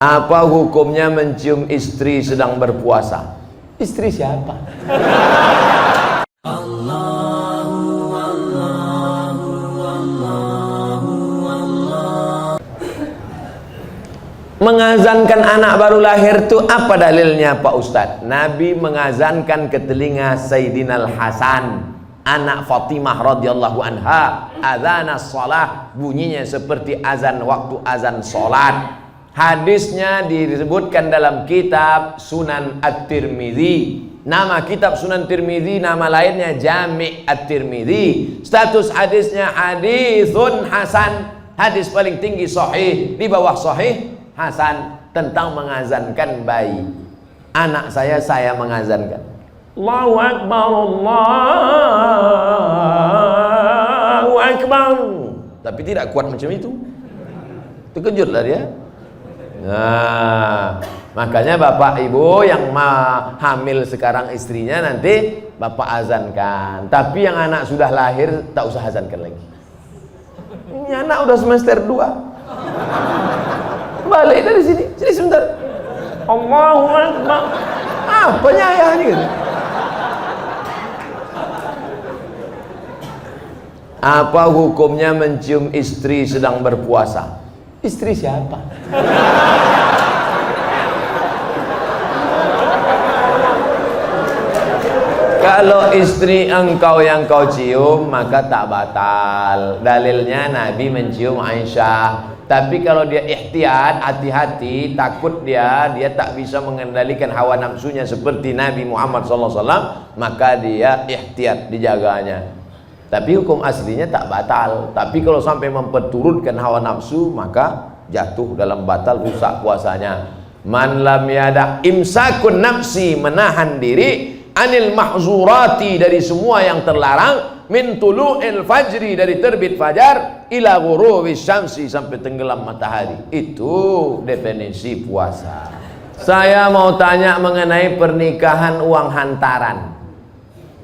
Apa hukumnya mencium istri sedang berpuasa? Istri siapa? Mengazankan anak baru lahir itu apa dalilnya Pak Ustadz? Nabi mengazankan ke telinga Sayyidina Al-Hasan, anak Fatimah radhiyallahu anha, adzanus shalah, bunyinya seperti azan waktu azan salat. Hadisnya disebutkan dalam kitab Sunan At-Tirmidzi. Nama kitab Sunan Tirmidzi, nama lainnya Jami' At-Tirmidzi. Status hadisnya hadisun hasan, hadis paling tinggi sahih, di bawah sahih hasan, tentang mengazankan bayi. Anak saya mengazankan. Allahu Akbar, Allahu Akbar. Tapi tidak kuat macam itu. Terkejutlah dia. Nah, makanya bapak ibu yang hamil sekarang istrinya nanti bapak azankan. Tapi yang anak sudah lahir tak usah azankan lagi. Ini anak udah semester 2. Balik dari sini, sini sebentar. Allahu Akbar. Apanya ayah ini gitu? Apa hukumnya mencium istri sedang berpuasa? Istri siapa? Kalau istri engkau yang kau cium maka tak batal. Dalilnya Nabi mencium Aisyah. Tapi kalau dia ihtiyat, hati-hati, takut dia tak bisa mengendalikan hawa nafsunya seperti Nabi Muhammad SAW, maka dia ihtiyat, dijaganya. Tapi hukum aslinya tak batal. Tapi kalau sampai memperturutkan hawa nafsu, maka jatuh dalam batal, rusak puasanya. Man lam yada imsakun nafsi, menahan diri, anil mahzurati, dari semua yang terlarang, min tulu'il fajri, dari terbit fajar, ila ghurubi syamsi, sampai tenggelam matahari. Itu definisi puasa. Saya mau tanya mengenai pernikahan uang hantaran.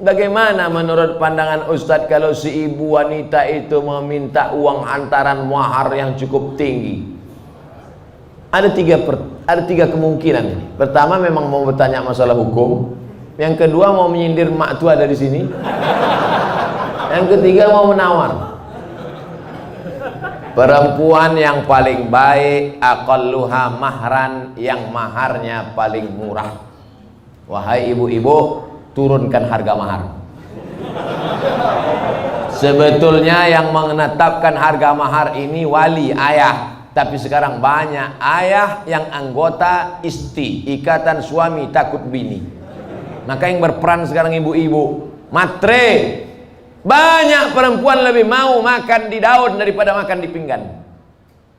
Bagaimana menurut pandangan Ustadz kalau si ibu wanita itu meminta uang hantaran mahar yang cukup tinggi? Ada tiga kemungkinan. Pertama, memang mau bertanya masalah hukum. Yang kedua, mau menyindir mak tua dari sini. Yang ketiga, mau menawar. Perempuan yang paling baik, aqalluha mahran, yang maharnya paling murah. Wahai ibu-ibu, turunkan harga mahar. Sebetulnya yang menetapkan harga mahar ini wali, ayah. Tapi sekarang banyak ayah yang anggota isti, ikatan suami takut bini. Maka yang berperan sekarang ibu-ibu, matre. Banyak perempuan lebih mau makan di daun daripada makan di pinggan.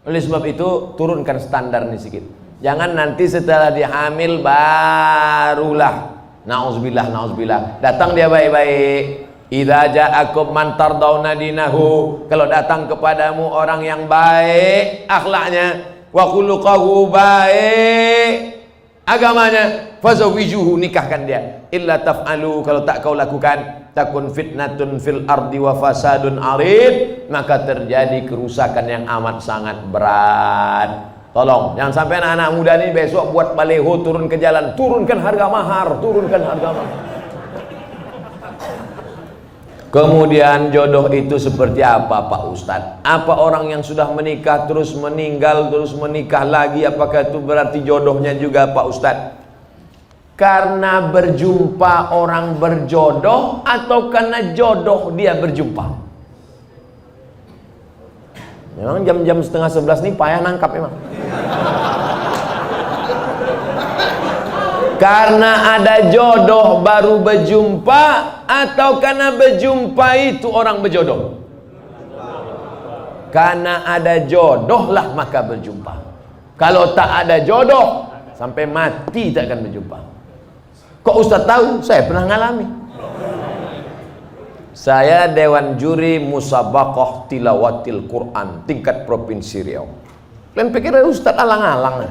Oleh sebab itu turunkan standar ini sedikit. Jangan nanti setelah dia hamil barulah na'udzubillah, datang dia baik-baik. Idza ja'akum man tardawna dinahu, kalau datang kepadamu orang yang baik akhlaknya, wa khuluquhu, baik agamanya, fazawijuhu, nikahkan dia. Illa taf'alu, kalau tak kau lakukan, takun fitnatun fil ardi wa fasadun arid, maka terjadi kerusakan yang amat sangat berat. Tolong jangan sampai anak-anak muda ini besok buat baleho turun ke jalan, turunkan harga mahar, turunkan harga mahar. Kemudian jodoh itu seperti apa Pak Ustadz? Apa orang yang sudah menikah terus meninggal, terus menikah lagi, apakah itu berarti jodohnya juga Pak Ustadz? Karena berjumpa orang berjodoh atau karena jodoh dia berjumpa? Memang jam-jam setengah 11 nih payah nangkap memang. Karena ada jodoh baru berjumpa atau karena berjumpa itu orang berjodoh? Karena ada jodoh lah maka berjumpa. Kalau tak ada jodoh sampai mati tak akan berjumpa. Kok Ustaz tahu? Saya pernah ngalami. Saya Dewan Juri Musabaqah Tilawatil Quran tingkat Provinsi Riau. Kalian pikir Ustaz alang-alang?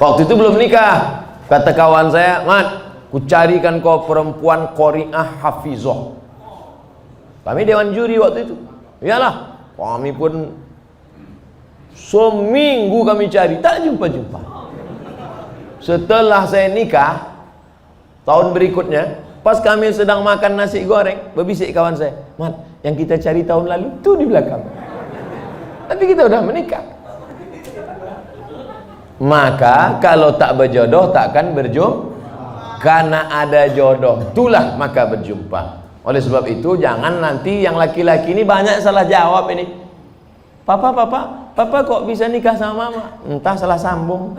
Waktu itu belum nikah. Kata kawan saya, Mat, ku carikan kau perempuan qori'ah hafizah. Kami Dewan Juri waktu itu. Iyalah, Kami pun seminggu kami cari, tak jumpa-jumpa. Setelah saya nikah tahun berikutnya, pas kami sedang makan nasi goreng, berbisik kawan saya, "Mat, yang kita cari tahun lalu tuh di belakang." Tapi kita udah menikah. Maka kalau tak berjodoh takkan berjumpa. Karena ada jodoh itulah maka berjumpa. Oleh sebab itu jangan nanti yang laki-laki ini banyak salah jawab ini. Papa kok bisa nikah sama mama? Entah salah sambung.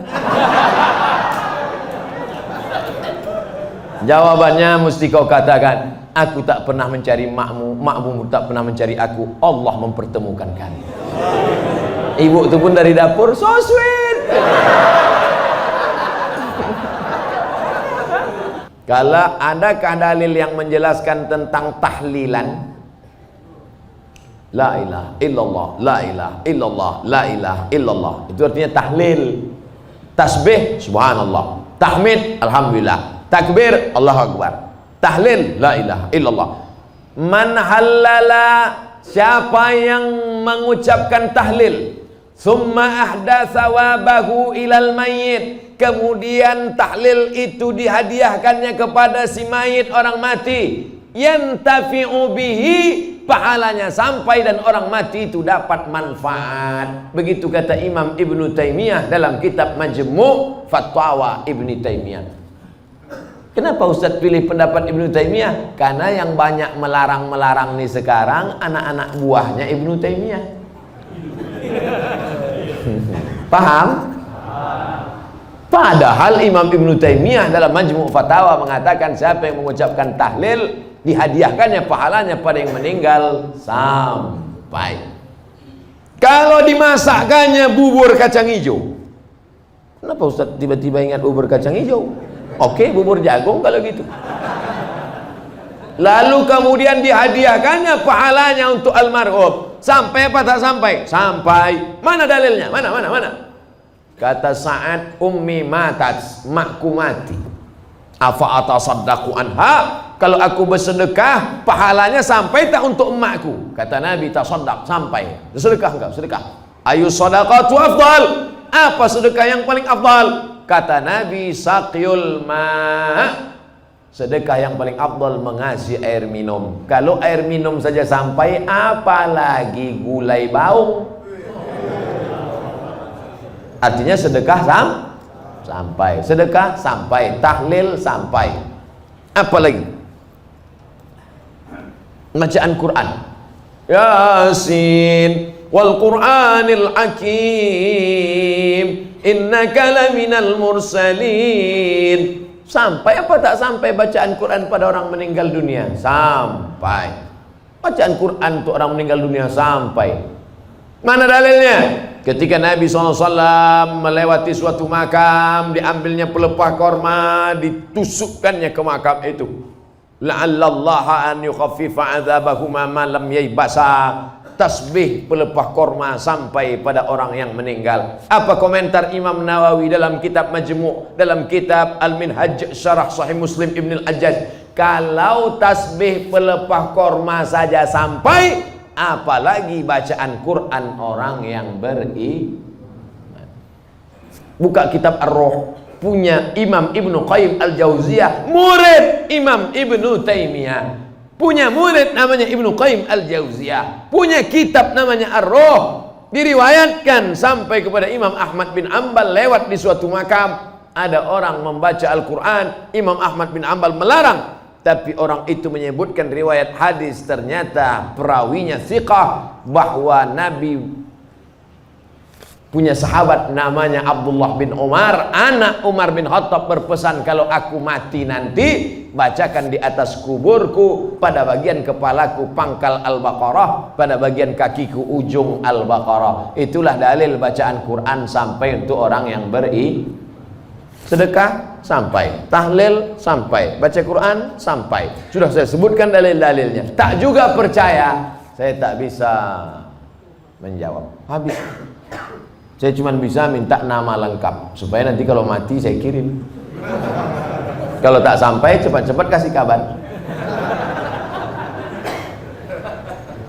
Jawabannya mesti kau katakan, aku tak pernah mencari makmu, makmu tak pernah mencari aku, Allah mempertemukan kami. Ibu itu pun dari dapur, so sweet. Kalau adakah dalil yang menjelaskan tentang tahlilan? La ilaha illallah, la ilaha illallah, la ilaha illallah. Itu artinya tahlil. Tasbih, subhanallah. Tahmid, alhamdulillah. Takbir, Allahu akbar. Tahlil, la ilaha illallah. Man halala, siapa yang mengucapkan tahlil, summa ahdatsa wabahu ilal mayyit, kemudian tahlil itu dihadiahkannya kepada si mayit, orang mati, yantafi'u bihi, pahalanya sampai dan orang mati itu dapat manfaat. Begitu kata Imam Ibnu Taimiyah dalam kitab Majmu' Fatwa Ibnu Taimiyah. Kenapa Ustaz pilih pendapat Ibnu Taimiyah? Karena yang banyak melarang-melarang nih sekarang anak-anak buahnya Ibnu Taimiyah. Paham? Padahal Imam Ibnu Taimiyah dalam Majmu' Fatawa mengatakan siapa yang mengucapkan tahlil dihadiahkannya pahalanya pada yang meninggal sampai. Kalau dimasakkannya bubur kacang hijau, kenapa Ustaz tiba-tiba ingat bubur kacang hijau? Oke, bubur jagung kalau gitu. Lalu kemudian dihadiahkannya pahalanya untuk almarhum. Sampai apa tak sampai? Sampai. Mana dalilnya? Mana? Kata Sa'ad, ummi matat, makku mati. Afa atasaddaqu anha? Kalau aku bersedekah, pahalanya sampai tak untuk emakku? Kata Nabi, tasaddaq, sampai. Sedekah enggak? Sedekah. Ayu sadaqatu afdal? Apa sedekah yang paling afdal? Kata Nabi, saqyul ma'. Sedekah yang paling afdal mengasih air minum. Kalau air minum saja sampai, apalagi gulai baung. Artinya sedekah sampai. Sedekah sampai. Tahlil sampai. Apa lagi? Bacaan Quran. Yasin wal Qur'anil Hakim, innaka laminal mursalin. Sampai apa tak sampai bacaan Quran pada orang meninggal dunia? Sampai. Bacaan Quran untuk orang meninggal dunia sampai. Mana dalilnya? Ketika Nabi SAW melewati suatu makam, diambilnya pelepah korma, ditusukkannya ke makam itu. La'allallaha an yukhaffifa adzabahuma ma lam yaybasa. Tasbih pelepah korma sampai pada orang yang meninggal. Apa komentar Imam Nawawi dalam kitab Majmu', dalam kitab Al-Minhaj Syarah Sahih Muslim Ibn Al-Ajjaj? Kalau tasbih pelepah korma saja sampai, apalagi bacaan Quran orang yang beriman. Buka kitab Ar-Ruh, punya Imam Ibnu Qayyim Al-Jauziyah, murid Imam Ibnu Taimiyah. Punya murid namanya Ibnu Qayyim Al-Jauziyah, punya kitab namanya Ar-Ruh. Diriwayatkan sampai kepada Imam Ahmad bin Ambal lewat di suatu makam, ada orang membaca Al-Quran. Imam Ahmad bin Ambal melarang, tapi orang itu menyebutkan riwayat hadis, ternyata perawinya thiqah, bahwa Nabi punya sahabat namanya Abdullah bin Umar, anak Umar bin Khattab, berpesan, kalau aku mati nanti, bacakan di atas kuburku, pada bagian kepalaku pangkal Al-Baqarah, pada bagian kakiku ujung Al-Baqarah. Itulah dalil bacaan Quran sampai untuk orang yang sedekah sampai, tahlil sampai, baca Quran sampai. Sudah saya sebutkan dalil-dalilnya. Tak juga percaya, saya tak bisa menjawab. Habis. Saya cuma bisa minta nama lengkap supaya nanti kalau mati saya kirim. Kalau tak sampai, cepat-cepat kasih kabar.